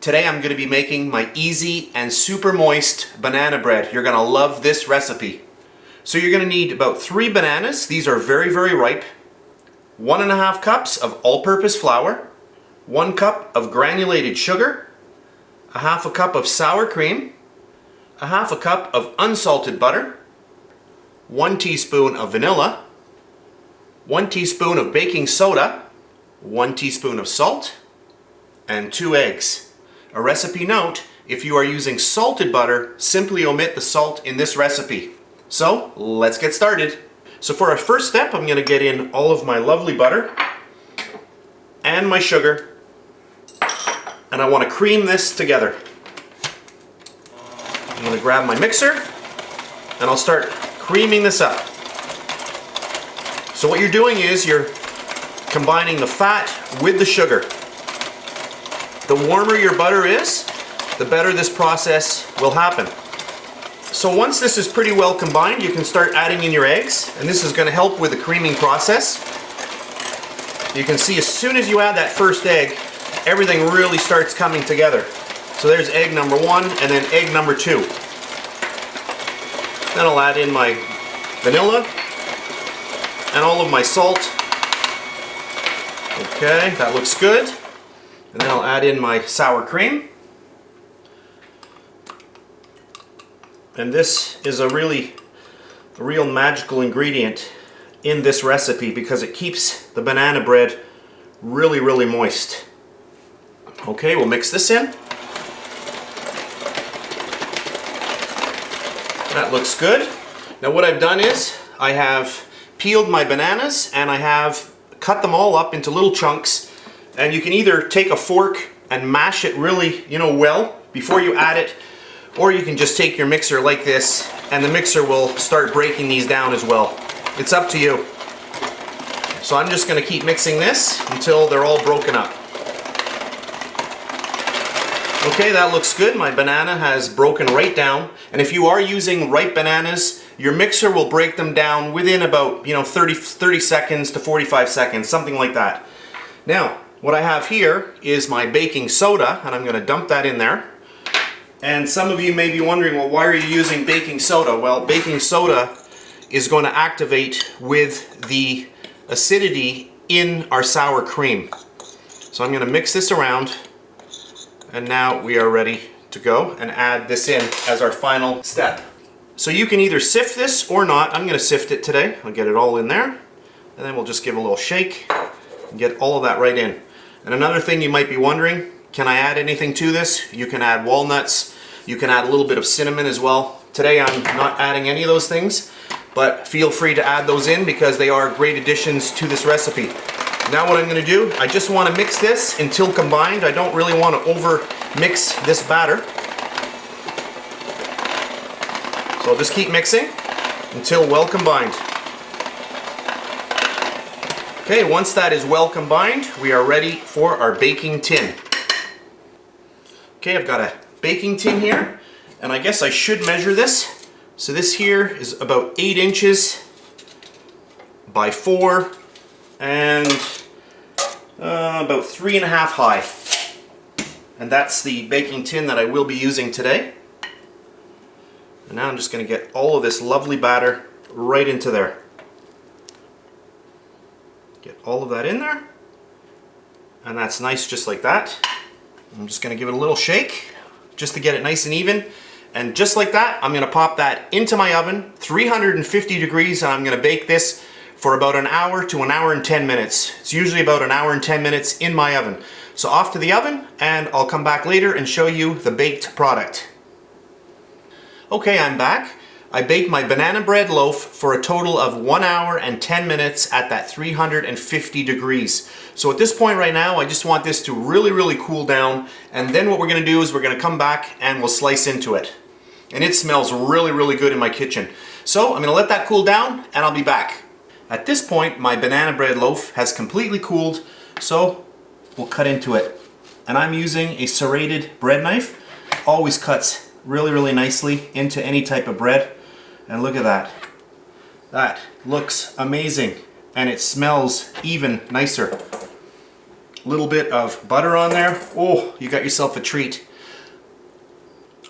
Today I'm going to be making my easy and super moist banana bread. You're going to love this recipe. So you're going to need about 3 bananas. These are very, very ripe. 1.5 cups of all-purpose flour. 1 cup of granulated sugar. 1/2 cup of sour cream. 1/2 cup of unsalted butter. 1 teaspoon of vanilla. 1 teaspoon of baking soda. 1 teaspoon of salt. And 2 eggs. A recipe note, if you are using salted butter, simply omit the salt in this recipe. So, let's get started. So for our first step, I'm going to get in all of my lovely butter and my sugar, and I want to cream this together. I'm going to grab my mixer and I'll start creaming this up. So what you're doing is you're combining the fat with the sugar. The warmer your butter is, the better this process will happen. So once this is pretty well combined, you can start adding in your eggs, and this is going to help with the creaming process. You can see as soon as you add that first egg, everything really starts coming together. So there's egg number 1 and then egg number 2. Then I'll add in my vanilla and all of my salt. Okay, that looks good. And then I'll add in my sour cream. And this is a real magical ingredient in this recipe because it keeps the banana bread really, really moist. Okay, we'll mix this in. That looks good. Now what I've done is I have peeled my bananas and I have cut them all up into little chunks. And you can either take a fork and mash it really, well before you add it, or you can just take your mixer like this and the mixer will start breaking these down as well. It's up to you. So I'm just going to keep mixing this until they're all broken up. Okay, that looks good. My banana has broken right down. And if you are using ripe bananas, your mixer will break them down within about 30 seconds to 45 seconds, something like that. Now, what I have here is my baking soda, and I'm going to dump that in there. And some of you may be wondering, well, why are you using baking soda? Well, baking soda is going to activate with the acidity in our sour cream. So I'm going to mix this around, and now we are ready to go and add this in as our final step. So you can either sift this or not. I'm going to sift it today. I'll get it all in there, and then we'll just give a little shake and get all of that right in. And another thing you might be wondering, can I add anything to this? You can add walnuts, you can add a little bit of cinnamon as well. Today I'm not adding any of those things, but feel free to add those in because they are great additions to this recipe. Now what I'm going to do, I just want to mix this until combined. I don't really want to over mix this batter. So I'll just keep mixing until well combined. Okay, once that is well combined, we are ready for our baking tin. Okay, I've got a baking tin here, and I guess I should measure this. So this here is about 8 inches by 4 and about 3.5 high. And that's the baking tin that I will be using today. And now I'm just going to get all of this lovely batter right into there. Get all of that in there, and that's nice just like that. I'm just going to give it a little shake just to get it nice and even, and just like that I'm going to pop that into my oven, 350 degrees, and I'm going to bake this for about an hour to an hour and 10 minutes. It's usually about an hour and 10 minutes in my oven. So off to the oven, and I'll come back later and show you the baked product. Okay, I'm back. I baked my banana bread loaf for a total of 1 hour and 10 minutes at that 350 degrees. So at this point right now, I just want this to really cool down, and then what we're going to do is we're going to come back and we'll slice into it. And it smells really good in my kitchen. So I'm going to let that cool down and I'll be back. At this point, my banana bread loaf has completely cooled, so we'll cut into it. And I'm using a serrated bread knife. Always cuts really nicely into any type of bread. And look at that. That looks amazing, and it smells even nicer. little bit of butter on there. Oh, you got yourself a treat.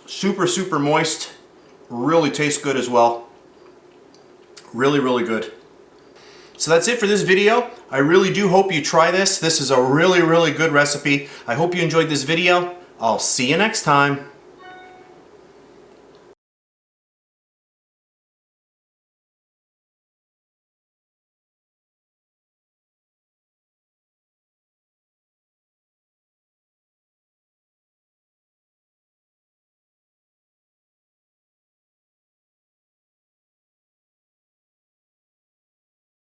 Super, super moist. Really tastes good as well. Really, really good. So that's it for this video. I really do hope you try this. This is a really, really good recipe. I hope you enjoyed this video. I'll see you next time.